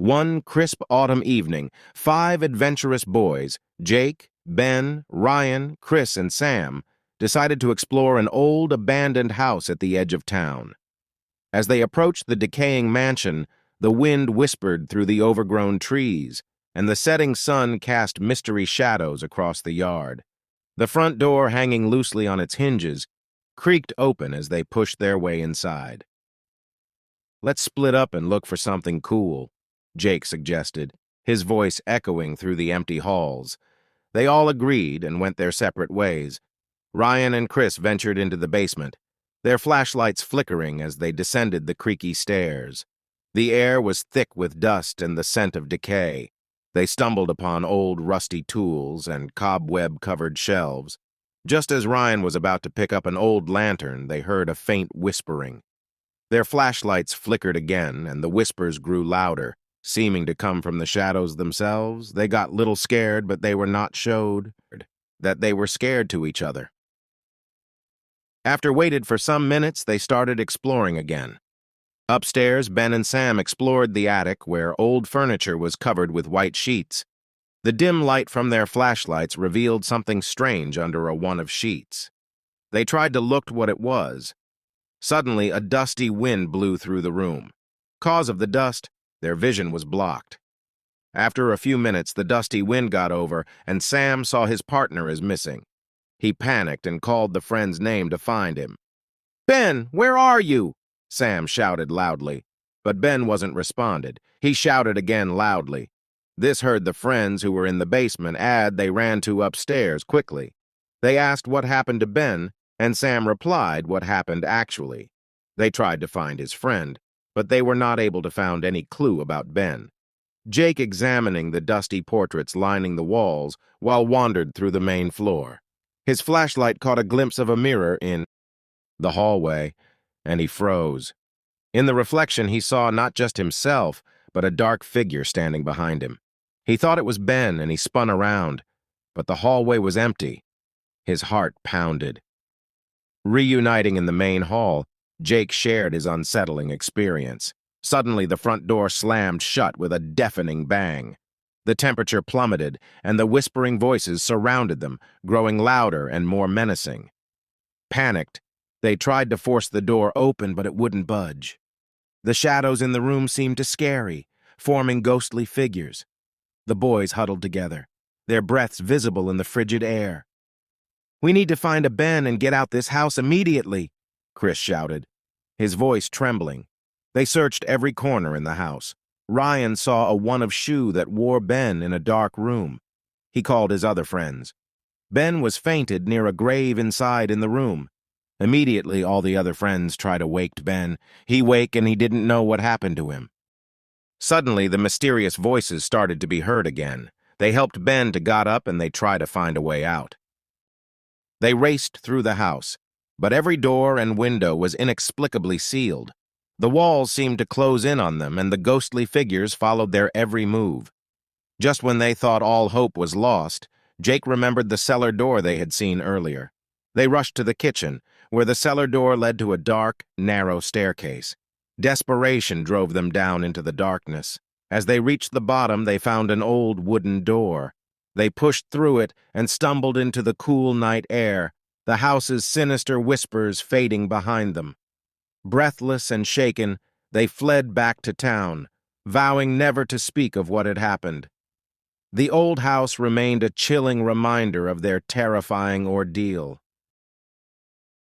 One crisp autumn evening, 5 adventurous boys, Jake, Ben, Ryan, Chris, and Sam, decided to explore an old abandoned house at the edge of town. As they approached the decaying mansion, the wind whispered through the overgrown trees, and the setting sun cast mystery shadows across the yard. The front door, hanging loosely on its hinges, creaked open as they pushed their way inside. "Let's split up and look for something cool," Jake suggested, his voice echoing through the empty halls. They all agreed and went their separate ways. Ryan and Chris ventured into the basement, their flashlights flickering as they descended the creaky stairs. The air was thick with dust and the scent of decay. They stumbled upon old rusty tools and cobweb-covered shelves. Just as Ryan was about to pick up an old lantern, they heard a faint whispering. Their flashlights flickered again, and the whispers grew louder, seeming to come from the shadows themselves. They got little scared, but they were not showed that they were scared to each other. After waited for some minutes, they started exploring again. Upstairs, Ben and Sam explored the attic where old furniture was covered with white sheets. The dim light from their flashlights revealed something strange under a one of sheets. They tried to look what it was. Suddenly, a dusty wind blew through the room. Cause of the dust, their vision was blocked. After a few minutes, the dusty wind got over, and Sam saw his partner as missing. He panicked and called the friend's name to find him. "Ben, where are you?" Sam shouted loudly. But Ben wasn't responded. He shouted again loudly. This heard the friends who were in the basement, and they ran to upstairs quickly. They asked what happened to Ben, and Sam replied what happened actually. They tried to find his friend, but they were not able to find any clue about Ben. Jake, examining the dusty portraits lining the walls, while wandered through the main floor. His flashlight caught a glimpse of a mirror in the hallway, and he froze. In the reflection, he saw not just himself, but a dark figure standing behind him. He thought it was Ben, and he spun around, but the hallway was empty. His heart pounded. Reuniting in the main hall, Jake shared his unsettling experience. Suddenly, the front door slammed shut with a deafening bang. The temperature plummeted, and the whispering voices surrounded them, growing louder and more menacing. Panicked, they tried to force the door open, but it wouldn't budge. The shadows in the room seemed to scary, forming ghostly figures. The boys huddled together, their breaths visible in the frigid air. "We need to find a Ben and get out this house immediately," Chris shouted, his voice trembling. They searched every corner in the house. Ryan saw a one of shoe that wore Ben in a dark room. He called his other friends. Ben was fainted near a grave inside in the room. Immediately, all the other friends tried to wake Ben. He wake and he didn't know what happened to him. Suddenly, the mysterious voices started to be heard again. They helped Ben to get up and they tried to find a way out. They raced through the house, but every door and window was inexplicably sealed. The walls seemed to close in on them, and the ghostly figures followed their every move. Just when they thought all hope was lost, Jake remembered the cellar door they had seen earlier. They rushed to the kitchen, where the cellar door led to a dark, narrow staircase. Desperation drove them down into the darkness. As they reached the bottom, they found an old wooden door. They pushed through it and stumbled into the cool night air, the house's sinister whispers fading behind them. Breathless and shaken, they fled back to town, vowing never to speak of what had happened. The old house remained a chilling reminder of their terrifying ordeal.